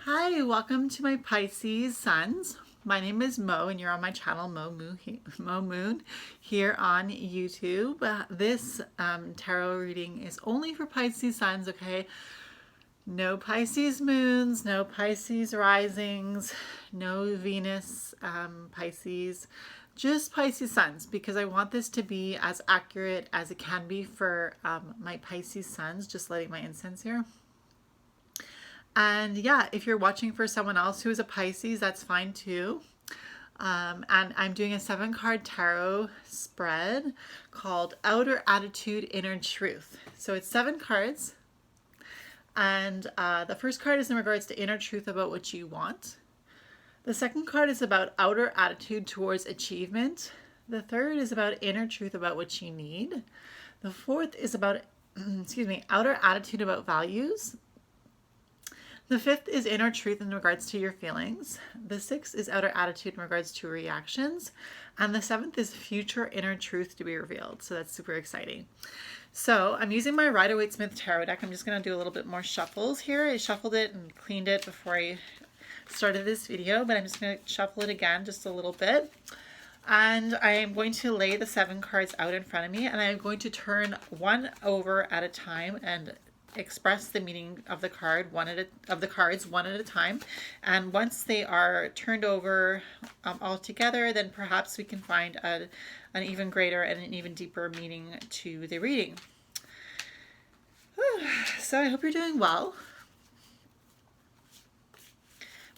Hi, welcome to my Pisces Suns. My name is Mo and you're on my channel Mo Moon here on YouTube. This tarot reading is only for Pisces Suns, okay? No Pisces moons, no Pisces risings, no Venus Pisces, just Pisces Suns, because I want this to be as accurate as it can be for my Pisces Suns. Just lighting my incense here. And yeah, if you're watching for someone else who is a Pisces, that's fine too. And I'm doing a 7-card tarot spread called Outer Attitude, Inner Truth. So it's 7 cards. And the first card is in regards to inner truth about what you want. The second card is about outer attitude towards achievement. The third is about inner truth about what you need. The fourth is about, outer attitude about values. The fifth is inner truth in regards to your feelings. The sixth is outer attitude in regards to reactions. And the seventh is future inner truth to be revealed. So that's super exciting. So I'm using my Rider-Waite-Smith tarot deck. I'm just going to do a little bit more shuffles here. I shuffled it and cleaned it before I started this video, but I'm just going to shuffle it again just a little bit. And I am going to lay the 7 cards out in front of me, and I'm going to turn one over at a time and express the meaning of the cards one at a time. And once they are turned over all together, then perhaps we can find an even greater and an even deeper meaning to the reading. So I hope you're doing well,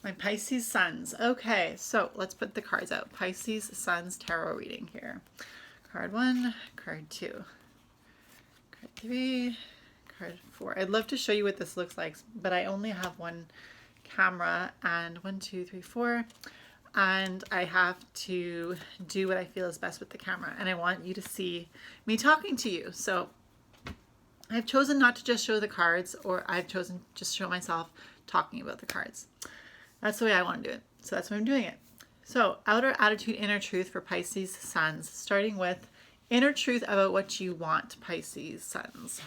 my Pisces Suns. Okay, so let's put the cards out. Pisces Suns tarot reading here. Card 1, card 2, card 3, card 4. I'd love to show you what this looks like, but I only have one camera, and 1, 2, 3, 4, and I have to do what I feel is best with the camera, and I want you to see me talking to you. So I've chosen not to just show the cards, or I've chosen just show myself talking about the cards. That's the way I want to do it. So that's why I'm doing it. So outer attitude, inner truth for Pisces Suns, starting with inner truth about what you want, Pisces Suns.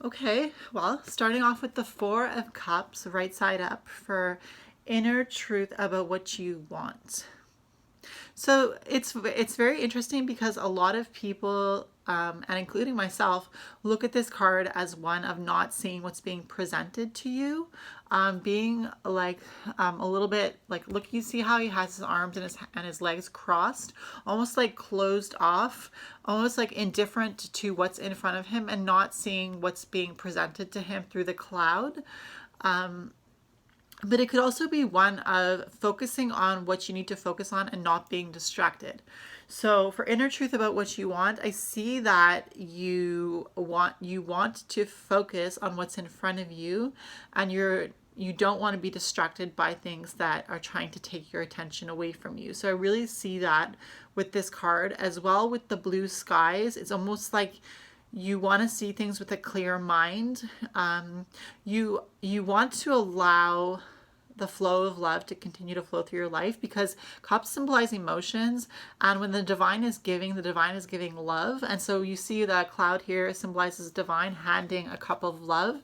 Okay, well, starting off with the 4 of Cups, right side up, for inner truth about what you want. So it's very interesting because a lot of people, and including myself, look at this card as one of not seeing what's being presented to you, being like a little bit like, look, you see how he has his arms and his legs crossed, almost like closed off, almost like indifferent to what's in front of him and not seeing what's being presented to him through the cloud. But it could also be one of focusing on what you need to focus on and not being distracted. So for inner truth about what you want, I see that you want to focus on what's in front of you, and you don't want to be distracted by things that are trying to take your attention away from you. So I really see that with this card as well. With the blue skies, it's almost like you want to see things with a clear mind. You want to allow the flow of love to continue to flow through your life, because cups symbolize emotions, and when the divine is giving love. And so you see that cloud here symbolizes divine handing a cup of love.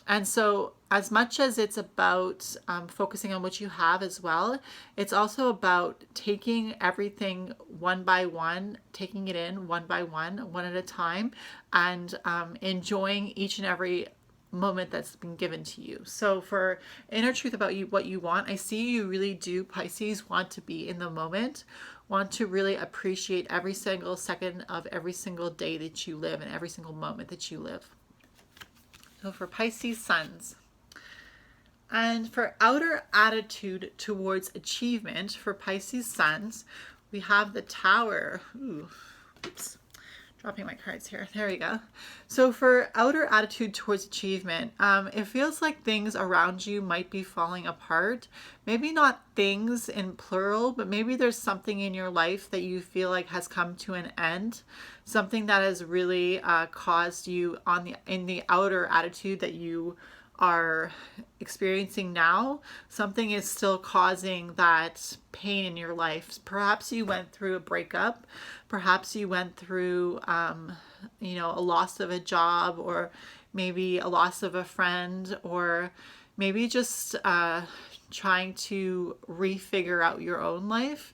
And so as much as it's about focusing on what you have as well, it's also about taking everything one by one, taking it in one by one at a time, and enjoying each and every moment that's been given to you. So for inner truth about what you want, I see you really do, Pisces, want to be in the moment, want to really appreciate every single second of every single day that you live and every single moment that you live. So for Pisces Suns. And for outer attitude towards achievement for Pisces Suns, we have the Tower. Ooh, oops, dropping my cards here. There we go. So for outer attitude towards achievement, it feels like things around you might be falling apart. Maybe not things in plural, but maybe there's something in your life that you feel like has come to an end. Something that has really caused you in the outer attitude that you are experiencing now. Something is still causing that pain in your life. Perhaps you went through a breakup. Perhaps you went through, a loss of a job, or maybe a loss of a friend, or maybe just trying to refigure out your own life.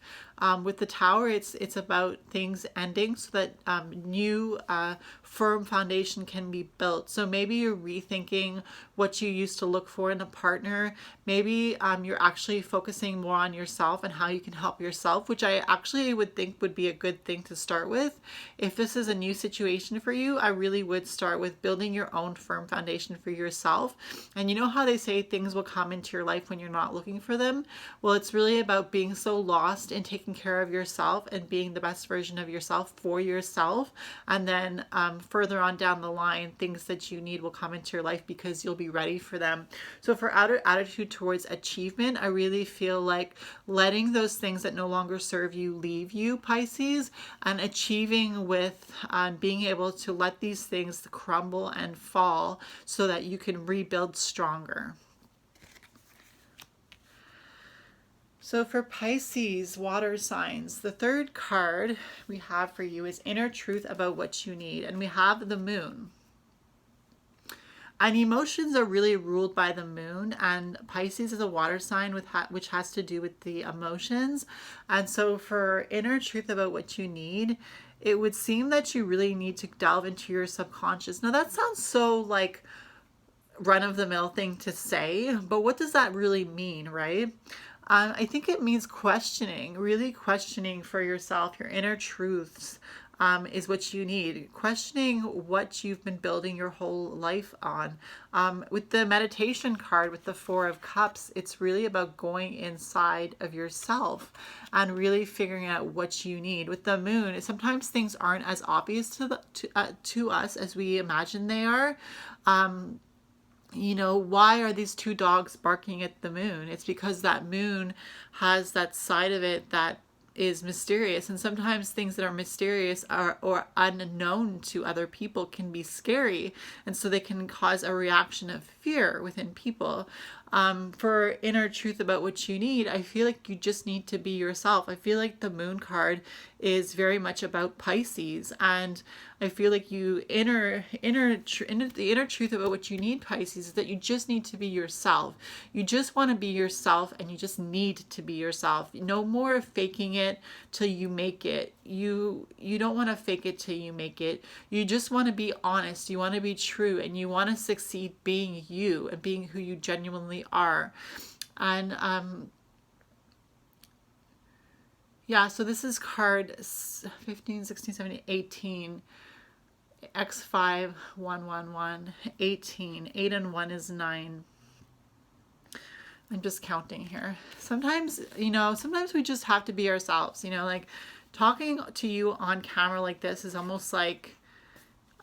With the Tower, it's about things ending so that new firm foundation can be built. So maybe you're rethinking what you used to look for in a partner. Maybe you're actually focusing more on yourself and how you can help yourself, which I actually would think would be a good thing to start with. If this is a new situation for you, I really would start with building your own firm foundation for yourself. And you know how they say things will come into your life when you're not looking for them? Well, it's really about being so lost in taking care of yourself and being the best version of yourself for yourself. And then further on down the line, things that you need will come into your life because you'll be ready for them. So for outer attitude towards achievement, I really feel like letting those things that no longer serve you leave you, Pisces, and achieving with being able to let these things crumble and fall so that you can rebuild stronger. So for Pisces, water signs, the third card we have for you is inner truth about what you need. And we have the moon. And emotions are really ruled by the moon. And Pisces is a water sign which has to do with the emotions. And so for inner truth about what you need, it would seem that you really need to delve into your subconscious. Now that sounds so like run-of-the-mill thing to say, but what does that really mean, right? I think it means questioning, really questioning for yourself, your inner truths is what you need. Questioning what you've been building your whole life on. With the meditation card, with the Four of Cups, it's really about going inside of yourself and really figuring out what you need. With the moon, sometimes things aren't as obvious to us as we imagine they are. You know, why are these two dogs barking at the moon? It's because that moon has that side of it that is mysterious. And sometimes things that are mysterious or unknown to other people can be scary. And so they can cause a reaction of fear within people. For inner truth about what you need, I feel like you just need to be yourself. I feel like the moon card is very much about Pisces, and I feel like the inner truth about what you need, Pisces, is that you just need to be yourself. You just want to be yourself, and you just need to be yourself. No more faking it till you make it. You don't want to fake it till you make it. You just want to be honest. You want to be true, and you want to succeed being you and being who you genuinely are. And yeah, so this is card 15, 16, 17, 18. X5, 1, 1, 1, 18. 8 and 1 is 9. I'm just counting here. Sometimes, sometimes we just have to be ourselves, like talking to you on camera like this is almost like,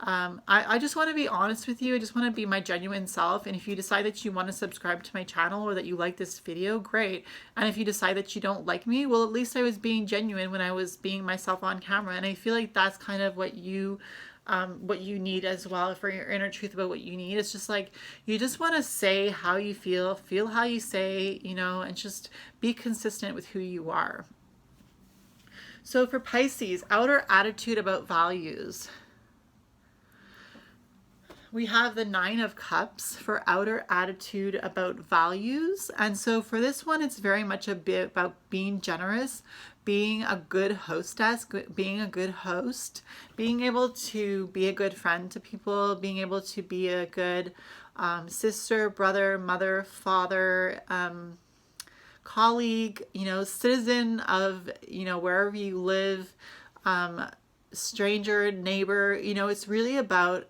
I just want to be honest with you. I just want to be my genuine self. And if you decide that you want to subscribe to my channel or that you like this video, great. And if you decide that you don't like me, well, at least I was being genuine when I was being myself on camera. And I feel like that's kind of what you need as well for your inner truth about what you need. It's just like, you just want to say how you feel how you say, and just be consistent with who you are. So for Pisces, outer attitude about values. We have the 9 of Cups for outer attitude about values. And so for this one, it's very much a bit about being generous, being a good hostess, being a good host, being able to be a good friend to people, being able to be a good sister, brother, mother, father, colleague, citizen of, wherever you live, stranger, neighbor. It's really about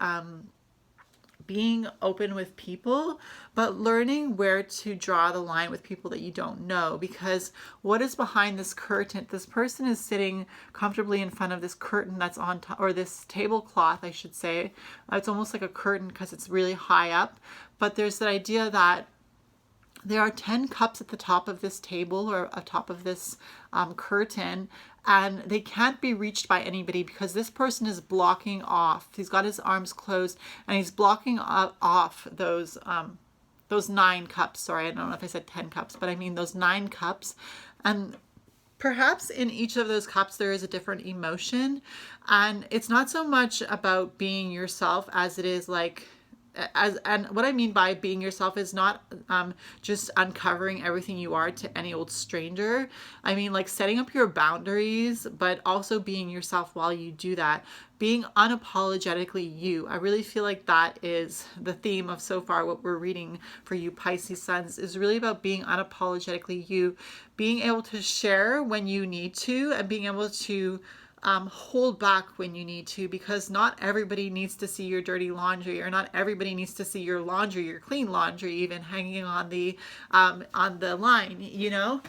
being open with people, but learning where to draw the line with people that you don't know, because what is behind this curtain? This person is sitting comfortably in front of this curtain that's on top, or this tablecloth, I should say. It's almost like a curtain because it's really high up, but there's the idea that there are 10 cups at the top of this table or atop of this curtain, and they can't be reached by anybody because this person is blocking off. He's got his arms closed and he's blocking off those 9 cups. Sorry, I don't know if I said 10 cups, but I mean those 9 cups. And perhaps in each of those cups there is a different emotion, and it's not so much about being yourself as it is like and what I mean by being yourself is not just uncovering everything you are to any old stranger. I mean, like, setting up your boundaries, but also being yourself while you do that. Being unapologetically you. I really feel like that is the theme of so far what we're reading for you Pisces suns, is really about being unapologetically you, being able to share when you need to, and being able to hold back when you need to, because not everybody needs to see your dirty laundry, or not everybody needs to see your laundry, your clean laundry, even hanging on the line, you know?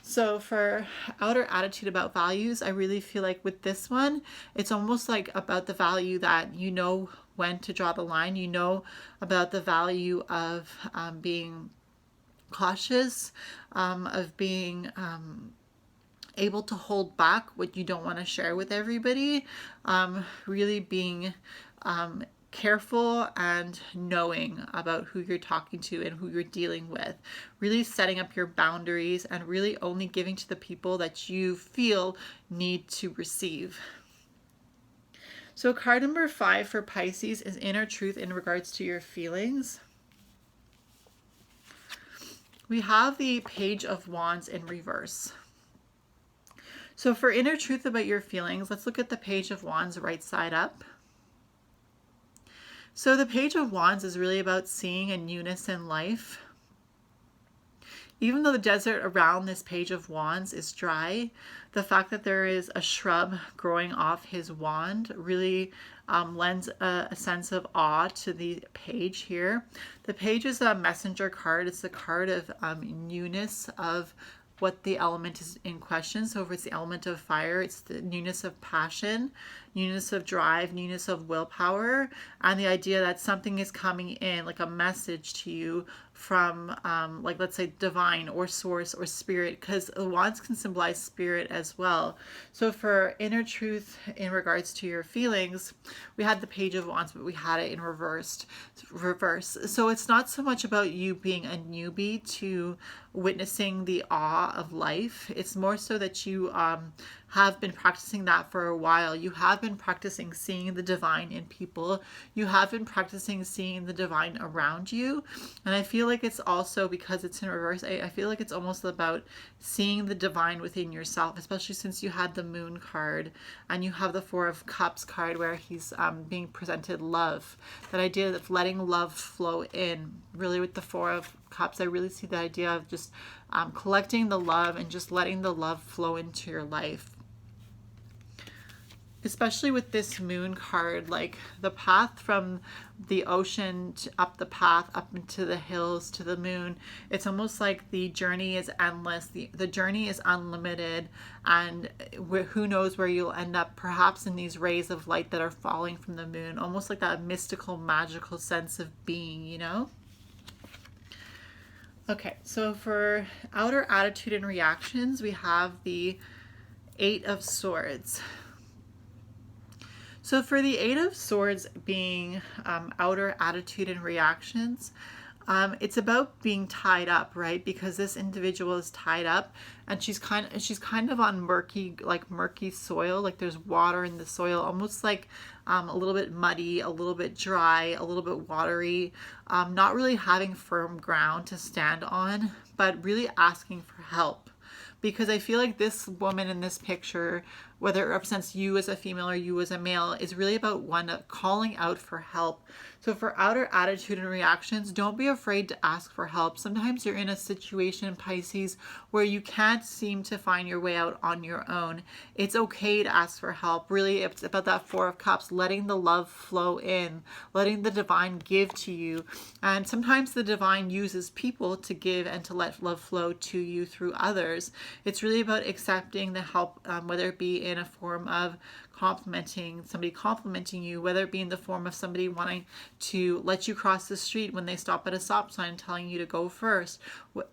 So for outer attitude about values, I really feel like with this one, it's almost like about the value that you know when to draw the line. You know about the value of being cautious, of being able to hold back what you don't want to share with everybody, really being careful and knowing about who you're talking to and who you're dealing with, really setting up your boundaries and really only giving to the people that you feel need to receive. So card number 5 for Pisces is inner truth in regards to your feelings. We have the Page of Wands in reverse. So for inner truth about your feelings, let's look at the Page of Wands right side up. So the Page of Wands is really about seeing a newness in life. Even though the desert around this Page of Wands is dry, the fact that there is a shrub growing off his wand really lends a sense of awe to the page here. The page is a messenger card. It's a card of newness of what the element is in question. So if it's the element of fire, it's the newness of passion, newness of drive, newness of willpower, and the idea that something is coming in, like a message to you from, like, let's say divine or source or spirit, because the wands can symbolize spirit as well. So for inner truth in regards to your feelings, we had the Page of Wands, but we had it in reverse. So it's not so much about you being a newbie to witnessing the awe of life. It's more so that you have been practicing that for a while. You have been practicing seeing the divine in people. You have been practicing seeing the divine around you. And I feel like it's also, because it's in reverse, I feel like it's almost about seeing the divine within yourself, especially since you had the Moon card and you have the Four of Cups card where he's being presented love. That idea of letting love flow in. Really with the Four of Cups, I really see the idea of just collecting the love and just letting the love flow into your life. Especially with this Moon card, like the path from the ocean to up the path up into the hills to the moon, it's almost like the journey is endless, the journey is unlimited, and who knows where you'll end up, perhaps in these rays of light that are falling from the moon, almost like that mystical, magical sense of being, you know? Okay, so for outer attitude and reactions, we have the Eight of Swords. So for the Eight of Swords being outer attitude and reactions, it's about being tied up, right? Because this individual is tied up, and she's kind of on murky soil. Like there's water in the soil, almost like a little bit muddy, a little bit dry, a little bit watery. Not really having firm ground to stand on, but really asking for help. Because I feel like this woman in this picture, whether it represents you as a female or you as a male, is really about one calling out for help. So for outer attitude and reactions, don't be afraid to ask for help. Sometimes you're in a situation, Pisces, where you can't seem to find your way out on your own. It's okay to ask for help. Really, it's about that Four of Cups, letting the love flow in, letting the divine give to you. And sometimes the divine uses people to give and to let love flow to you through others. It's really about accepting the help, whether it be in a form of somebody complimenting you, whether it be in the form of somebody wanting to let you cross the street when they stop at a stop sign, telling you to go first.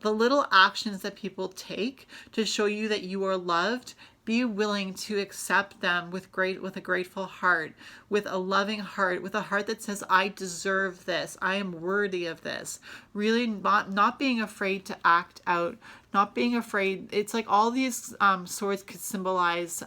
The little actions that people take to show you that you are loved, be willing to accept them with a grateful heart, with a loving heart, with a heart that says, I deserve this, I am worthy of this. Really not being afraid to act out, not being afraid. It's like all these swords could symbolize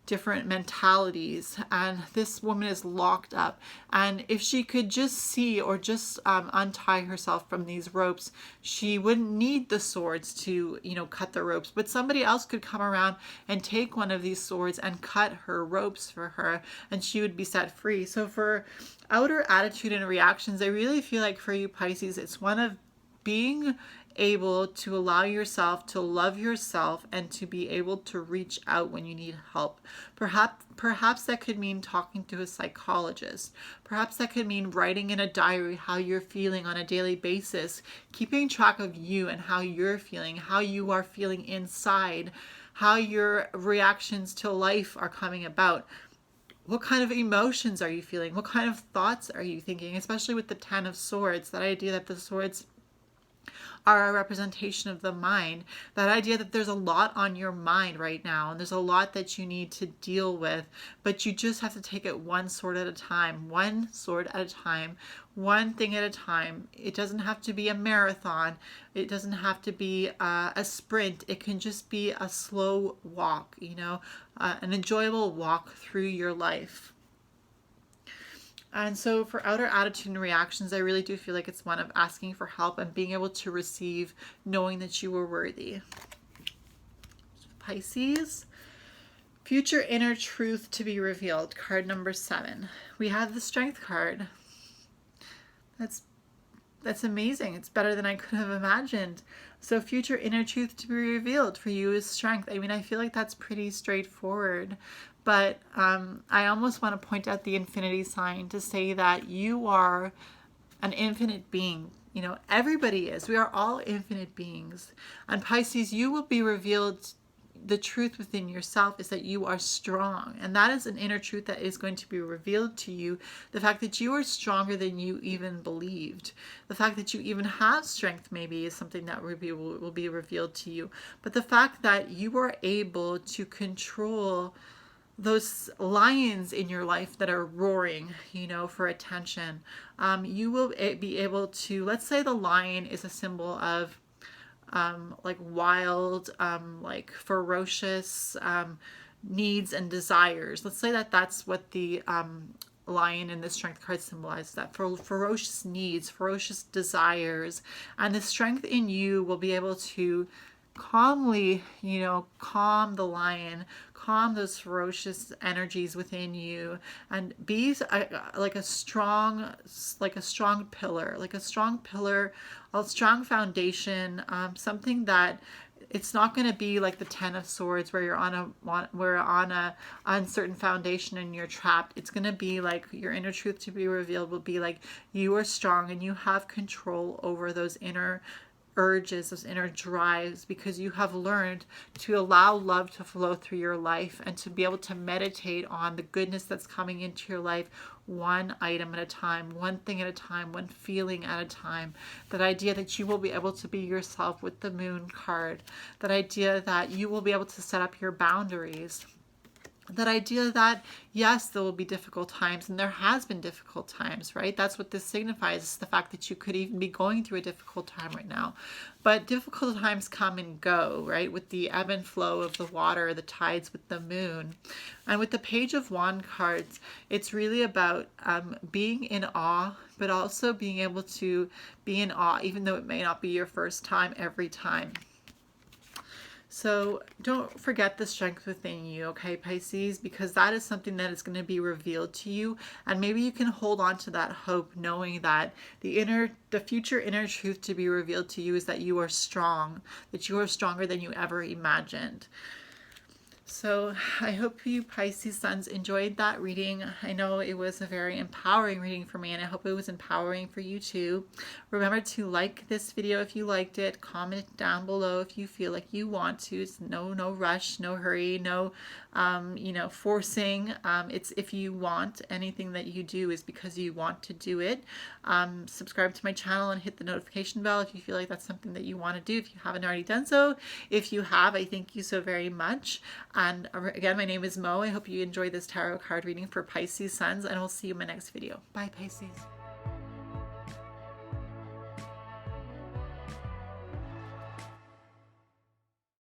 different mentalities, and this woman is locked up. And if she could just see or just untie herself from these ropes, she wouldn't need the swords to, cut the ropes, but somebody else could come around and take one of these swords and cut her ropes for her, and she would be set free. So for outer attitude and reactions, I really feel like for you Pisces, it's one of being able to allow yourself to love yourself and to be able to reach out when you need help. Perhaps that could mean talking to a psychologist. Perhaps that could mean writing in a diary how you're feeling on a daily basis, keeping track of you and how you're feeling, how you are feeling inside, how your reactions to life are coming about. What kind of emotions are you feeling? What kind of thoughts are you thinking? Especially with the Ten of Swords, that idea that the swords are a representation of the mind, that idea that there's a lot on your mind right now and there's a lot that you need to deal with, but you just have to take it one sword at a time, one sword at a time, one thing at a time. It doesn't have to be a marathon. It doesn't have to be a sprint. It can just be a slow walk, an enjoyable walk through your life. And so for outer attitude and reactions, I really do feel like it's one of asking for help and being able to receive, knowing that you were worthy. Pisces, future inner truth to be revealed, card number 7. We have the Strength card. That's amazing. It's better than I could have imagined. So future inner truth to be revealed for you is strength. I mean, I feel like that's pretty straightforward. But I almost want to point out the infinity sign to say that you are an infinite being. Everybody is. We are all infinite beings. And Pisces, you will be revealed. The truth within yourself is that you are strong. And that is an inner truth that is going to be revealed to you. The fact that you are stronger than you even believed. The fact that you even have strength maybe is something that will be revealed to you. But the fact that you are able to control those lions in your life that are roaring, for attention. You will be able to, let's say the lion is a symbol of like wild, like ferocious needs and desires. Let's say that that's what the lion in the Strength card symbolizes, that for ferocious needs, ferocious desires. And the strength in you will be able to calmly, calm the lion, calm those ferocious energies within you, and be like a strong pillar, a strong foundation, something that it's not going to be like the Ten of Swords where you're on a uncertain foundation and you're trapped. It's going to be like your inner truth to be revealed will be like you are strong and you have control over those inner urges, those inner drives, because you have learned to allow love to flow through your life and to be able to meditate on the goodness that's coming into your life one item at a time, one thing at a time, one feeling at a time. That idea that you will be able to be yourself with the Moon card. That idea that you will be able to set up your boundaries. That idea that, yes, there will be difficult times, and there has been difficult times, right? That's what this signifies, is the fact that you could even be going through a difficult time right now. But difficult times come and go, right? With the ebb and flow of the water, the tides with the moon. And with the Page of Wands cards, it's really about being in awe, but also being able to be in awe, even though it may not be your first time every time. So don't forget the strength within you, okay, Pisces, because that is something that is going to be revealed to you. And maybe you can hold on to that hope, knowing that the future inner truth to be revealed to you is that you are strong, that you are stronger than you ever imagined. So I hope you Pisces suns enjoyed that reading. I know it was a very empowering reading for me, and I hope it was empowering for you too. Remember to like this video if you liked it. Comment down below if you feel like you want to. It's no rush, no hurry, no forcing. It's if you want. Anything that you do is because you want to do it. Subscribe to my channel and hit the notification bell if you feel like that's something that you want to do, if you haven't already done so. If you have, I thank you so very much. And again, my name is Mo. I hope you enjoyed this tarot card reading for Pisces suns, and we'll see you in my next video. Bye, Pisces.